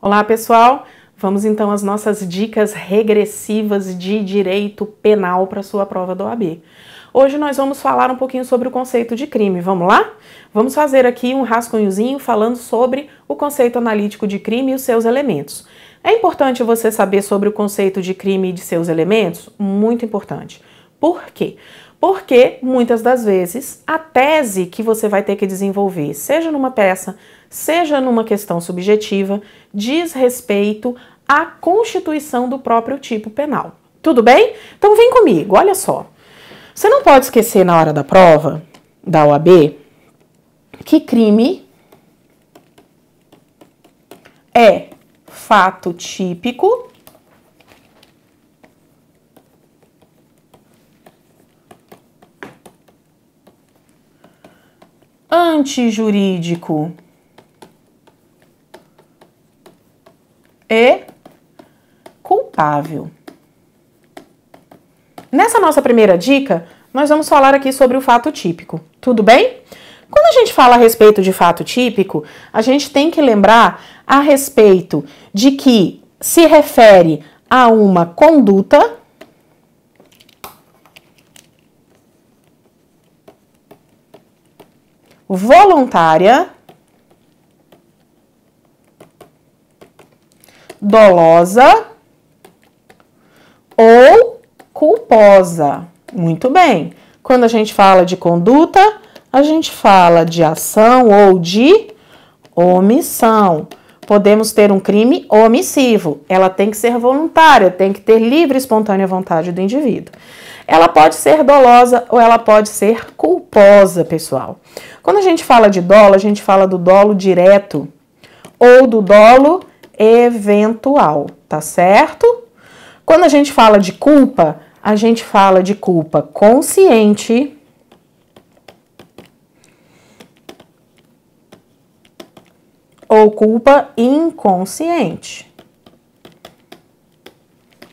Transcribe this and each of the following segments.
Olá, pessoal! Vamos então às nossas dicas regressivas de direito penal para sua prova da OAB. Hoje nós vamos falar um pouquinho sobre o conceito de crime. Vamos lá? Vamos fazer aqui um rascunhozinho falando sobre o conceito analítico de crime e os seus elementos. É importante você saber sobre o conceito de crime e de seus elementos? Muito importante. Por quê? Porque muitas das vezes a tese que você vai ter que desenvolver, seja numa peça, seja numa questão subjetiva, diz respeito à constituição do próprio tipo penal. Tudo bem? Então vem comigo, olha só. Você não pode esquecer na hora da prova da OAB que crime é fato típico antijurídico e culpável. Nessa nossa primeira dica, nós vamos falar aqui sobre o fato típico, tudo bem? Quando a gente fala a respeito de fato típico, a gente tem que lembrar a respeito de que se refere a uma conduta voluntária, dolosa ou culposa. Muito bem. Quando a gente fala de conduta, a gente fala de ação ou de omissão. Podemos ter um crime omissivo. Ela tem que ser voluntária, tem que ter livre e espontânea vontade do indivíduo. Ela pode ser dolosa ou ela pode ser culposa, pessoal. Quando a gente fala de dolo, a gente fala do dolo direto ou do dolo eventual, tá certo? Quando a gente fala de culpa, a gente fala de culpa consciente ou culpa inconsciente.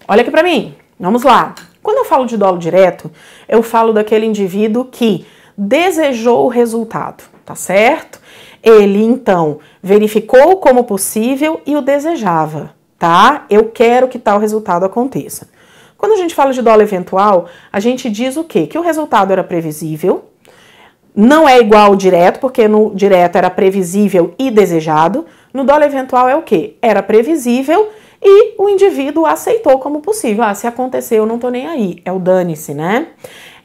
Olha aqui pra mim, vamos lá. Quando eu falo de dolo direto, eu falo daquele indivíduo que desejou o resultado, tá certo? Ele, então, verificou como possível e o desejava, tá? Eu quero que tal resultado aconteça. Quando a gente fala de dolo eventual, a gente diz o quê? Que o resultado era previsível, não é igual ao direto, porque no direto era previsível e desejado. No dolo eventual é o quê? Era previsível e o indivíduo aceitou como possível. Ah, se acontecer, eu não tô nem aí. É o dane-se, né?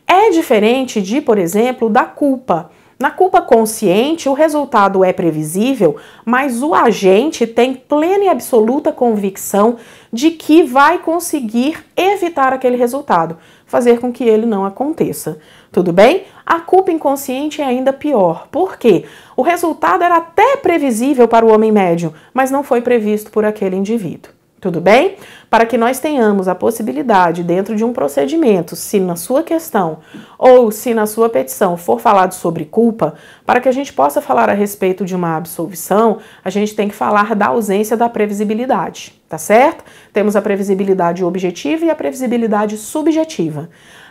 É diferente de, por exemplo, da culpa. Na culpa consciente, o resultado é previsível, mas o agente tem plena e absoluta convicção de que vai conseguir evitar aquele resultado, fazer com que ele não aconteça. Tudo bem? A culpa inconsciente é ainda pior. Por quê? O resultado era até previsível para o homem médio, mas não foi previsto por aquele indivíduo. Tudo bem? Para que nós tenhamos a possibilidade, dentro de um procedimento, se na sua questão ou se na sua petição for falado sobre culpa, para que a gente possa falar a respeito de uma absolvição, a gente tem que falar da ausência da previsibilidade, tá certo? Temos a previsibilidade objetiva e a previsibilidade subjetiva.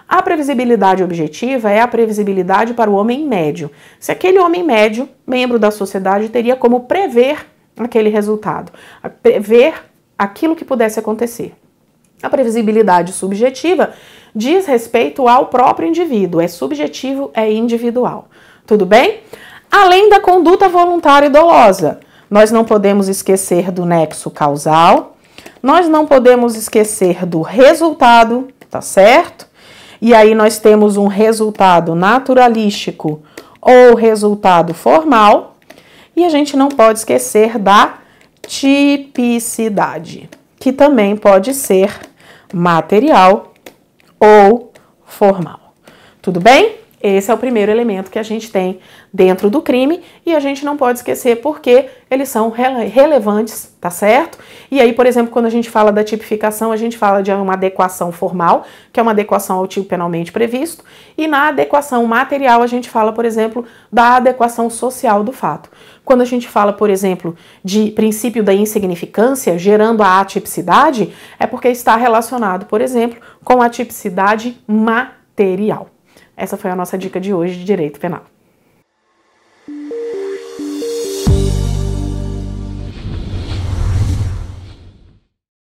A previsibilidade objetiva é a previsibilidade para o homem médio. Se aquele homem médio, membro da sociedade, teria como prever aquele resultado, prever aquilo que pudesse acontecer. A previsibilidade subjetiva diz respeito ao próprio indivíduo, é subjetivo, é individual. Tudo bem? Além da conduta voluntária e dolosa, nós não podemos esquecer do nexo causal, nós não podemos esquecer do resultado, tá certo? E aí nós temos um resultado naturalístico ou resultado formal, e a gente não pode esquecer da tipicidade, que também pode ser material ou formal. Tudo bem? Esse é o primeiro elemento que a gente tem dentro do crime e a gente não pode esquecer porque eles são relevantes, tá certo? E aí, por exemplo, quando a gente fala da tipificação, a gente fala de uma adequação formal, que é uma adequação ao tipo penalmente previsto, e na adequação material a gente fala, por exemplo, da adequação social do fato. Quando a gente fala, por exemplo, de princípio da insignificância, gerando a atipicidade, é porque está relacionado, por exemplo, com a tipicidade material. Essa foi a nossa dica de hoje de direito penal.